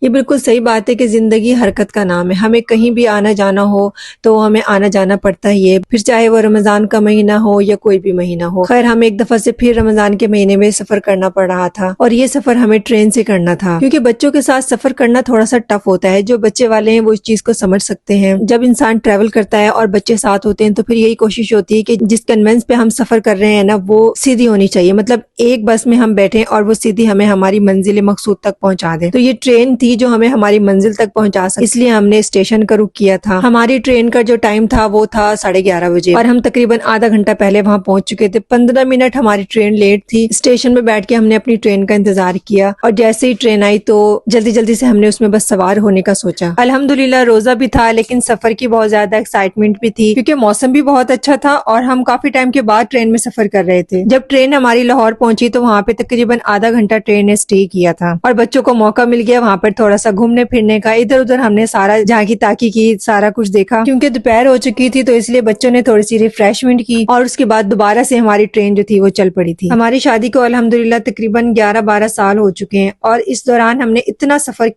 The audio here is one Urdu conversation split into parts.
یہ بالکل صحیح بات ہے کہ زندگی حرکت کا نام ہے، ہمیں کہیں بھی آنا جانا ہو تو ہمیں آنا جانا پڑتا ہی ہے، پھر چاہے وہ رمضان کا مہینہ ہو یا کوئی بھی مہینہ ہو۔ خیر ہمیں ایک دفعہ سے پھر رمضان کے مہینے میں سفر کرنا پڑ رہا تھا، اور یہ سفر ہمیں ٹرین سے کرنا تھا، کیونکہ بچوں کے ساتھ سفر کرنا تھوڑا سا ٹف ہوتا ہے۔ جو بچے والے ہیں وہ اس چیز کو سمجھ سکتے ہیں، جب انسان ٹریول کرتا ہے اور بچے ساتھ ہوتے ہیں تو پھر یہی کوشش ہوتی ہے کہ جس کنوینس پہ ہم سفر کر رہے ہیں نا وہ سیدھی ہونی چاہیے، مطلب ایک بس میں ہم بیٹھیں اور وہ سیدھی ہمیں ہماری منزل مقصود تک پہنچا دے۔ تو یہ ٹرین تھی جو ہمیں ہماری منزل تک پہنچا سکتی، اس لیے ہم نے اسٹیشن کا رک کیا تھا۔ ہماری ٹرین کا جو ٹائم تھا وہ تھا 11:30 بجے، اور ہم تقریباً آدھا گھنٹہ پہلے وہاں پہنچ چکے تھے۔ 15 منٹ ہماری ٹرین لیٹ تھی۔ اسٹیشن میں بیٹھ کے ہم نے اپنی ٹرین کا انتظار کیا، اور جیسے ہی ٹرین آئی تو جلدی جلدی سے ہم نے اس میں بس سوار ہونے کا سوچا۔ الحمدللہ روزہ بھی تھا، لیکن سفر کی بہت زیادہ ایکسائٹمنٹ بھی تھی، کیونکہ موسم بھی بہت اچھا تھا اور ہم کافی ٹائم کے بعد ٹرین میں سفر کر رہے تھے۔ جب ٹرین ہماری لاہور پہنچی تو وہاں پہ تقریباً آدھا گھنٹہ ٹرین نے اسٹے کیا تھا، اور بچوں کو موقع مل گیا وہاں پر تھوڑا سا گھومنے پھرنے کا۔ ادھر ادھر ہم نے سارا جھانکی تاکی کی، سارا کچھ دیکھا، کیونکہ دوپہر ہو چکی تھی تو اس لیے بچوں نے تھوڑی سی ریفریشمنٹ کی، اور اس کے بعد دوبارہ سے ہماری ٹرین جو تھی وہ چل پڑی تھی۔ ہماری شادی کو الحمدللہ تقریباً 11-12 سال ہو چکے ہیں، اور اس دوران ہم نے اتنا سفر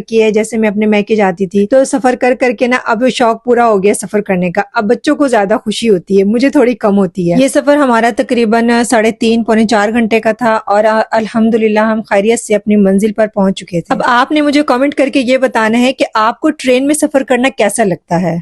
کیا ہے جیسے میں اپنے میکے جاتی تھی تو سفر کر کر کے نا اب شوق پورا ہو گیا سفر کرنے کا۔ اب بچوں کو زیادہ خوشی ہوتی ہے، مجھے تھوڑی کم ہوتی ہے۔ یہ سفر ہمارا تقریباً 3.5 پونے 4 گھنٹے کا تھا، اور الحمدللہ ہم خیریت سے اپنی منزل پر پہنچ چکے تھے۔ اب آپ نے مجھے کامنٹ کر کے یہ بتانا ہے کہ آپ کو ٹرین میں سفر کرنا کیسا لگتا ہے۔